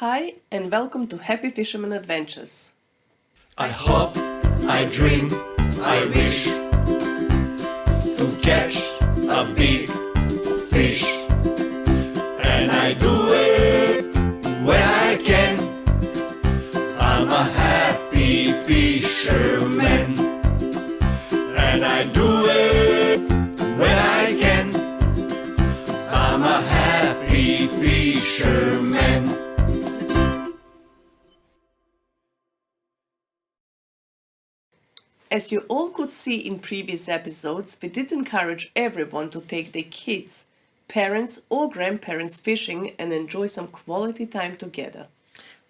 Hi and welcome to Happy Fisherman Adventures. I hope, I dream, I wish to catch a big fish, and I do it when I can. I'm a happy fisherman, and I do it when I can. I'm a happy fisherman. As you all could see in previous episodes, we did encourage everyone to take their kids, parents or grandparents fishing and enjoy some quality time together.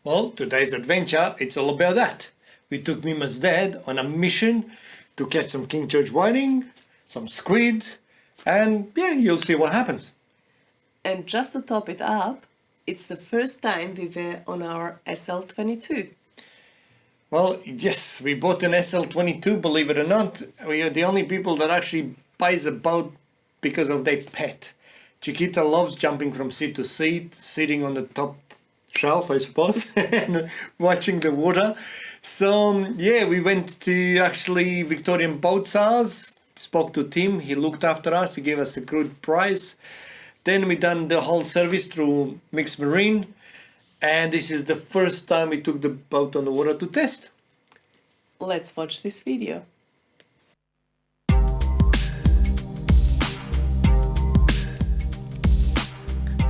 Well, today's adventure, it's all about that. We took Mima's dad on a mission to catch some King George whiting, some squid, and you'll see what happens. And just to top it up, it's the first time we were on our SL22. Well, yes, we bought an SL22, believe it or not. We are the only people that actually buys a boat because of their pet. Chiquita loves jumping from seat to seat, sitting on the top shelf, I suppose, and watching the water. So, we went to actually Victorian Boat Sales, spoke to Tim, he looked after us, he gave us a good price. Then we done the whole service through Mixed Marine. And this is the first time we took the boat on the water to test. Let's watch this video.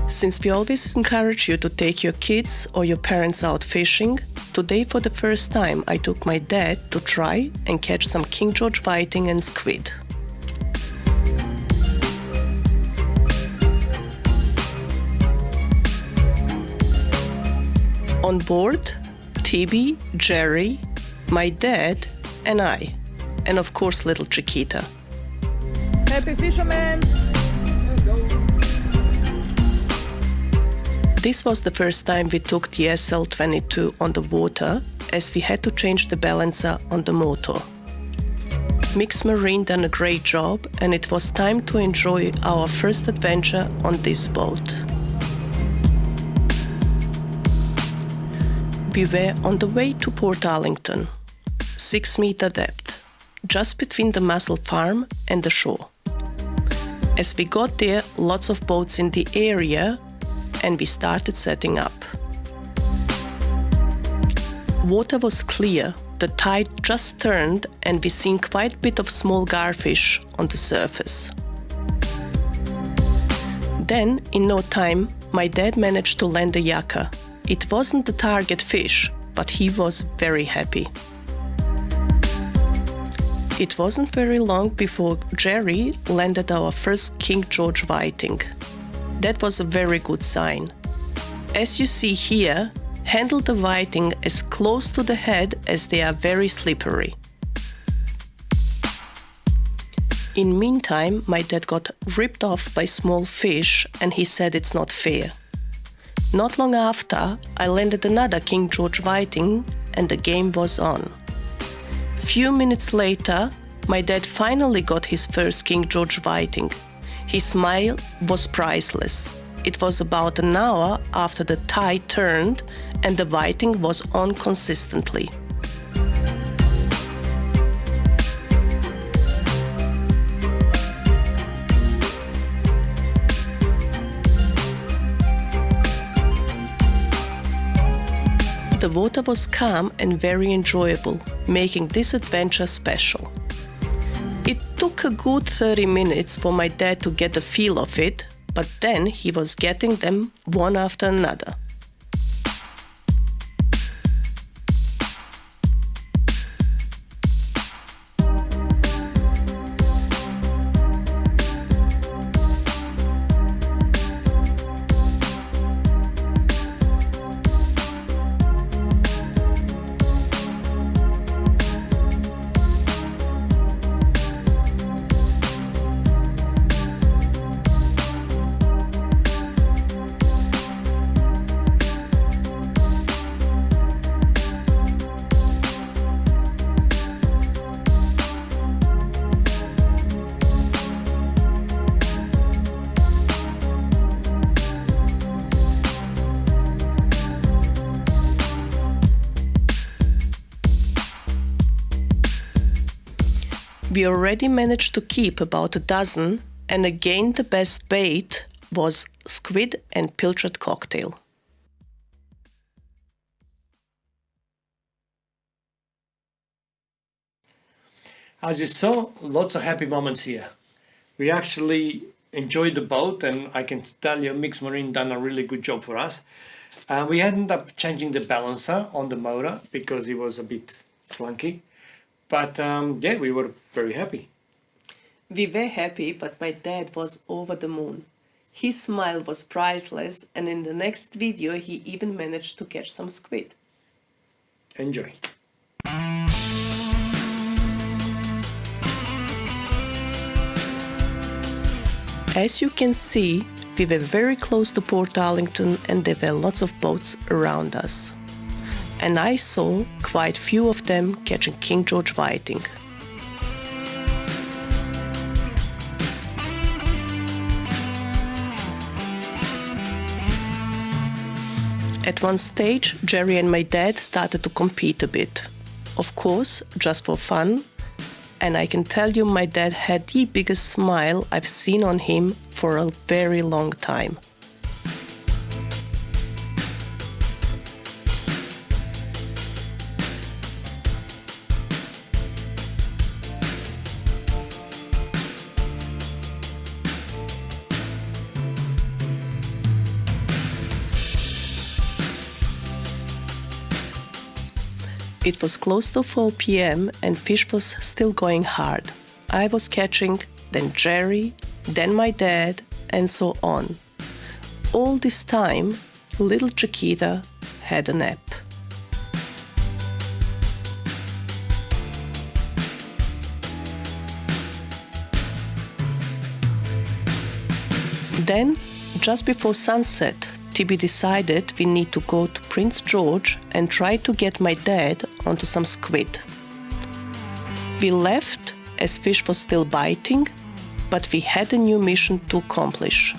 Since we always encourage you to take your kids or your parents out fishing, today for the first time I took my dad to try and catch some King George whiting and squid. On board, TB, Jerry, my dad and I, and of course little Chiquita. Happy Fisherman! This was the first time we took the SL22 on the water, as we had to change the balancer on the motor. Mixed Marine done a great job, and it was time to enjoy our first adventure on this boat. We were on the way to Portarlington, 6-meter depth, just between the mussel farm and the shore. As we got there, lots of boats in the area, and we started setting up. Water was clear, the tide just turned, and we seen quite a bit of small garfish on the surface. Then, in no time, my dad managed to land a yucca. It wasn't the target fish, but he was very happy. It wasn't very long before Jerry landed our first King George whiting. That was a very good sign. As you see here, handle the whiting as close to the head as they are very slippery. In meantime, my dad got ripped off by small fish and he said it's not fair. Not long after, I landed another King George whiting and the game was on. Few minutes later, my dad finally got his first King George whiting. His smile was priceless. It was about an hour after the tide turned and the whiting was on consistently. The water was calm and very enjoyable, making this adventure special. It took a good 30 minutes for my dad to get the feel of it, but then he was getting them one after another. We already managed to keep about a dozen, and again the best bait was squid and pilchard cocktail. As you saw, lots of happy moments here. We actually enjoyed the boat, and I can tell you Mix Marine done a really good job for us. We ended up changing the balancer on the motor because it was a bit clunky. But yeah, we were very happy. We were happy, but my dad was over the moon. His smile was priceless, and in the next video he even managed to catch some squid. Enjoy. As you can see, we were very close to Portarlington and there were lots of boats around us. And I saw quite few of them catching King George whiting. At one stage, Jerry and my dad started to compete a bit. Of course, just for fun. And I can tell you my dad had the biggest smile I've seen on him for a very long time. It was close to 4 p.m. and fish was still going hard. I was catching, then Jerry, then my dad, and so on. All this time, little Chiquita had a nap. Then, just before sunset, Tibi decided we need to go to Prince George and try to get my dad onto some squid. We left as fish was still biting, but we had a new mission to accomplish.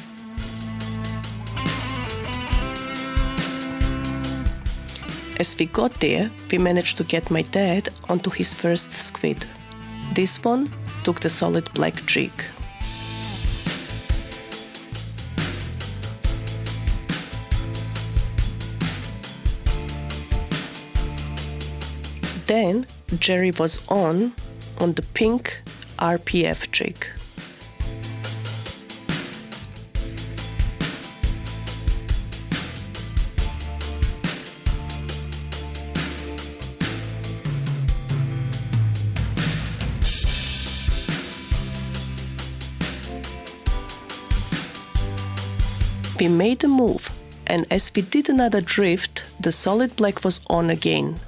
As we got there, we managed to get my dad onto his first squid. This one took the solid black jig. Then Jerry was on the pink RPF jig. We made a move, and as we did another drift, the solid black was on again.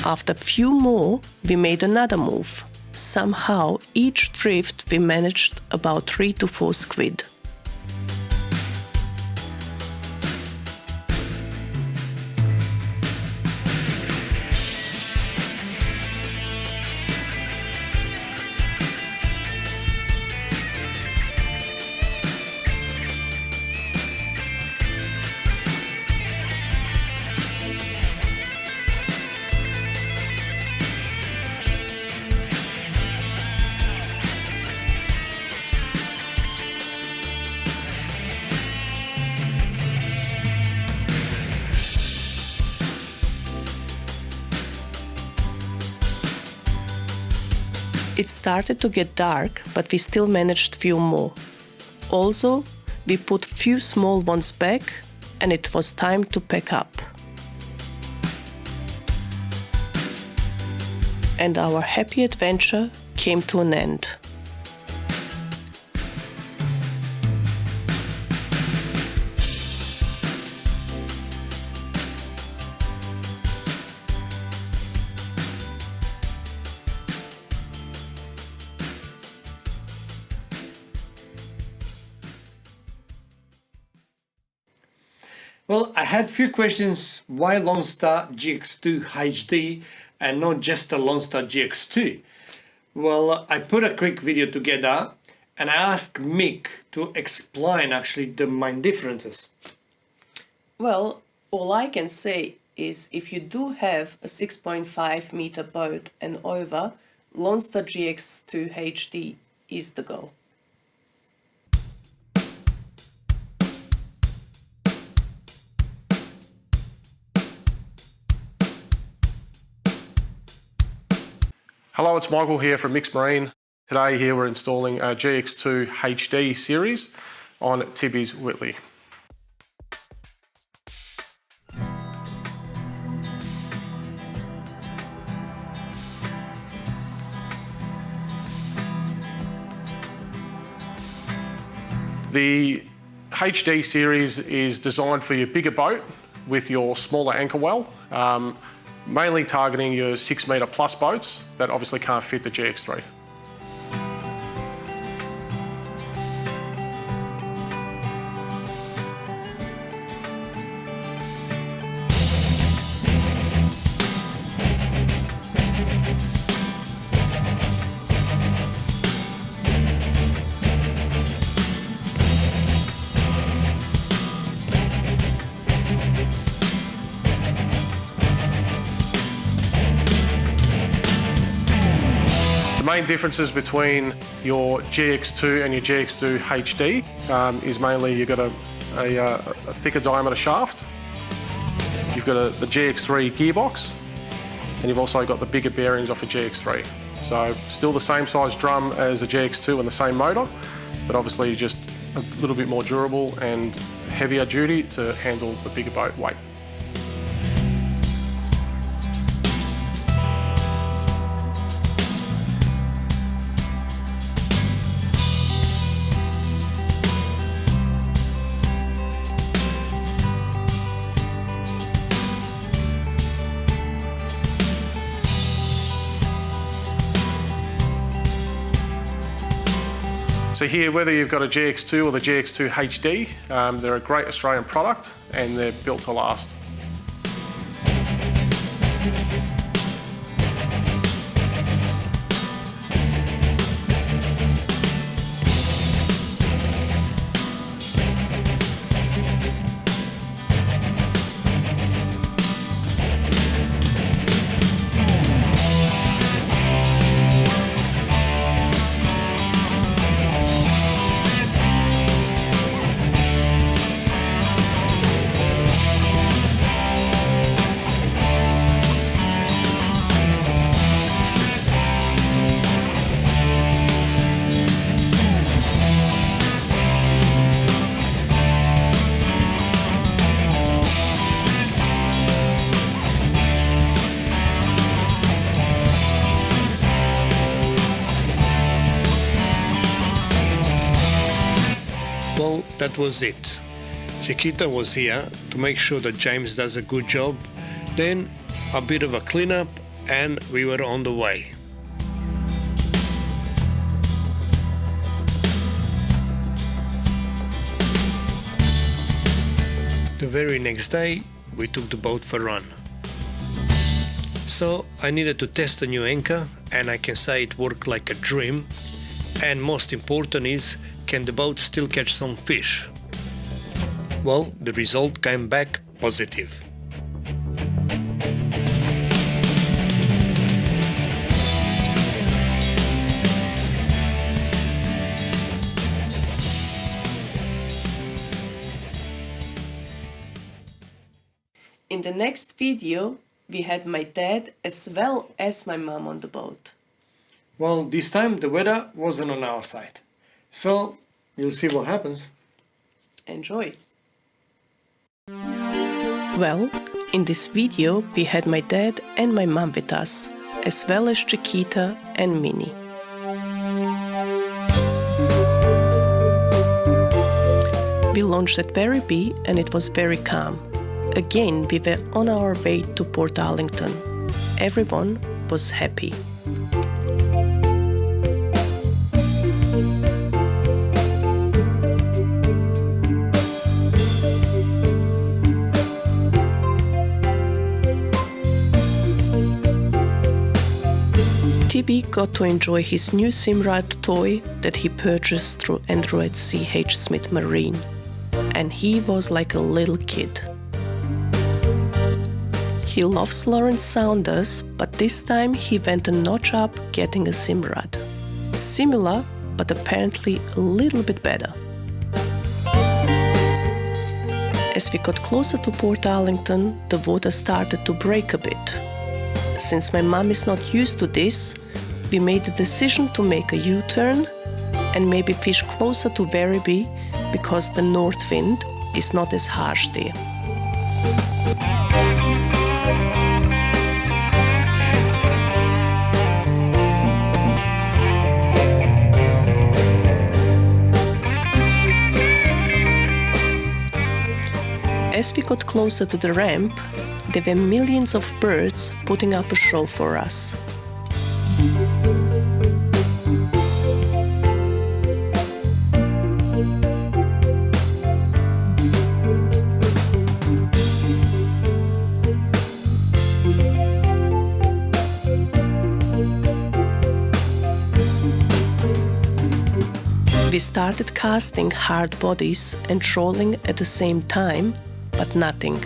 After a few more, we made another move. Somehow, each drift we managed about 3 to 4 squid. It started to get dark, but we still managed few more. Also, we put few small ones back, and it was time to pack up. And our happy adventure came to an end. Well, I had few questions why Lone Star GX2 HD and not just the Lone Star GX2. Well, I put a quick video together and I asked Mick to explain actually the main differences. Well, all I can say is if you do have a 6.5 meter boat and over, Lone Star GX2 HD is the go. Hello, it's Michael here from Mixed Marine. Today here we're installing a GX2 HD series on Tibby's Whitley. The HD series is designed for your bigger boat with your smaller anchor well, mainly targeting your 6 metre plus boats that obviously can't fit the GX3. The main differences between your GX2 and your GX2 HD is mainly you've got a thicker diameter shaft, you've got the GX3 gearbox, and you've also got the bigger bearings off a GX3. So still the same size drum as a GX2 and the same motor, but obviously just a little bit more durable and heavier duty to handle the bigger boat weight. So here, whether you've got a GX2 or the GX2 HD, they're a great Australian product and they're built to last. Well, that was it. Chiquita was here to make sure that James does a good job, then a bit of a cleanup and we were on the way. The very next day we took the boat for a run. So I needed to test a new anchor and I can say it worked like a dream, and most important is, can the boat still catch some fish? Well, the result came back positive. In the next video, we had my dad as well as my mom on the boat. Well, this time the weather wasn't on our side. So, you'll see what happens. Enjoy! Well, in this video we had my dad and my mom with us, as well as Chiquita and Minnie. We launched at Werribee and it was very calm. Again, we were on our way to Portarlington. Everyone was happy. TB got to enjoy his new Simrad toy that he purchased through Android CH Smith Marine, and he was like a little kid. He loves Lawrence Saunders, but this time he went a notch up getting a Simrad. Similar, but apparently a little bit better. As we got closer to Portarlington, the water started to break a bit. Since my mum is not used to this, we made the decision to make a U-turn and maybe fish closer to Werribee because the north wind is not as harsh there. As we got closer to the ramp, there were millions of birds putting up a show for us. We started casting hard bodies and trolling at the same time, but nothing.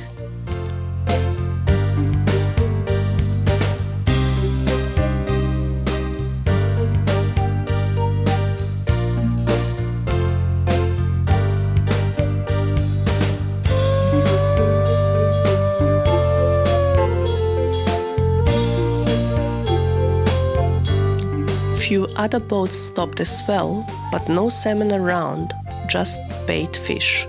Few other boats stopped as well, but no salmon around, just bait fish.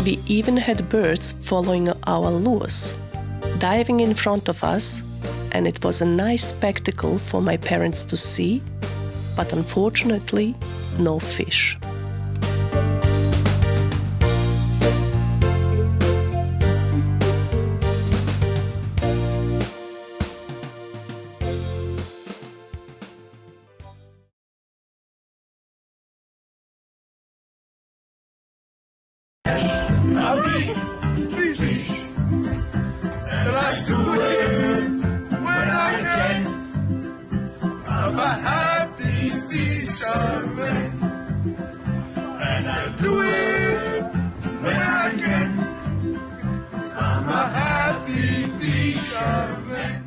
We even had birds following our lures, diving in front of us, and it was a nice spectacle for my parents to see, but unfortunately, no fish. I'm a happy fisherman, and I do it when I can. I'm a happy fisherman.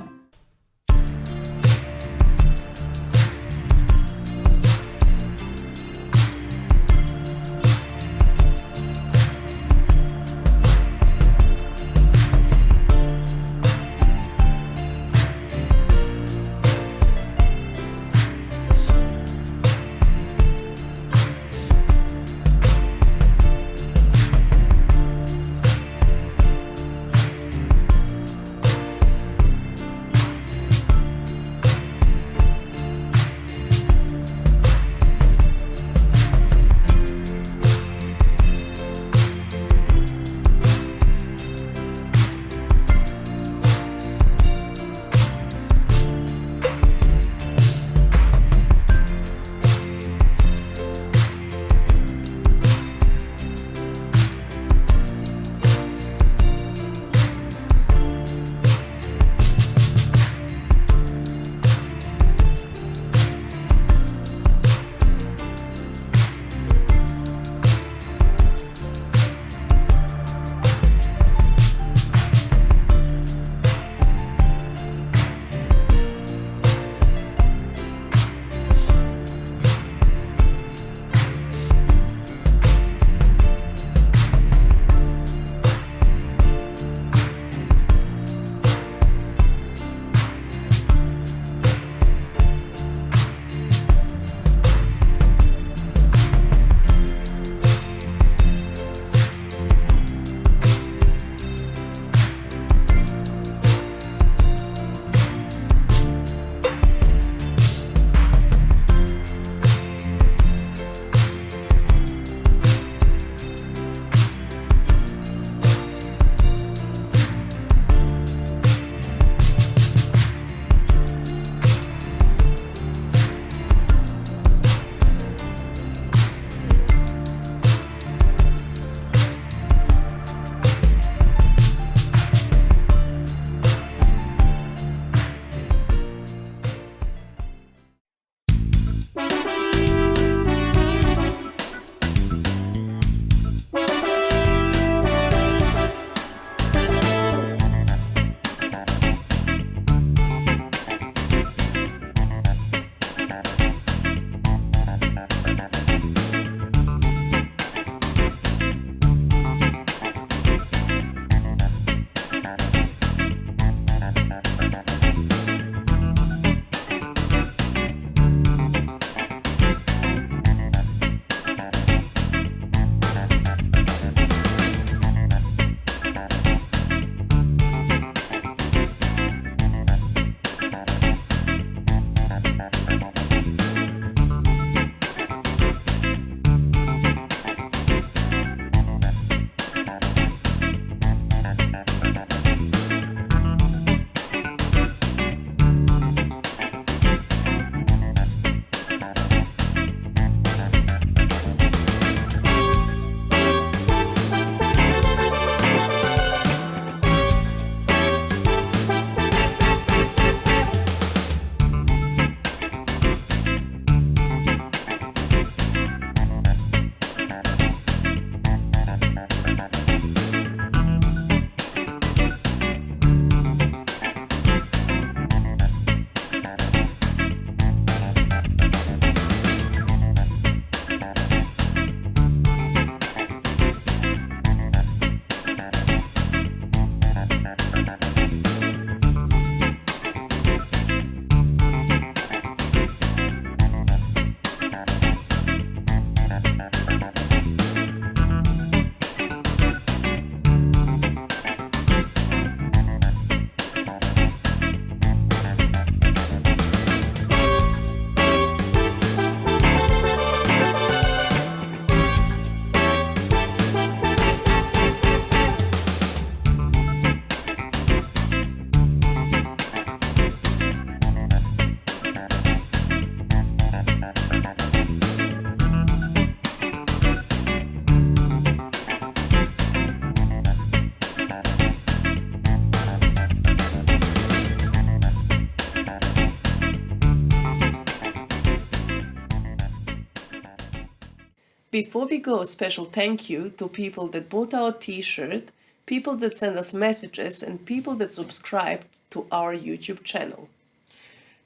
Before we go, a special thank you to people that bought our t-shirt, people that send us messages, and people that subscribe to our YouTube channel.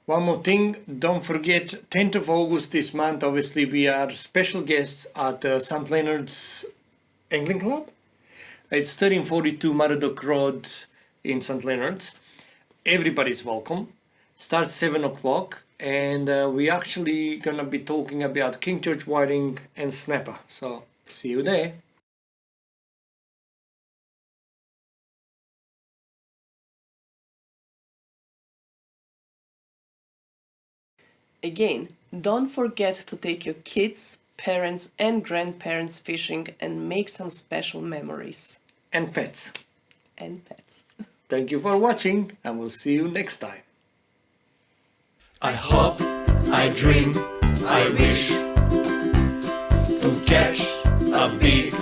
One more thing, don't forget, 10th of August this month, obviously we are special guests at St. Leonard's Angling Club. It's 1342 Maradoc Road in St. Leonard's. Everybody's welcome. Starts 7 o'clock, and we actually gonna be talking about King George whiting and snapper. So see you there. Again, don't forget to take your kids, parents and grandparents fishing and make some special memories. And pets. And pets. Thank you for watching, and we'll see you next time. I hope, I dream, I wish to catch a big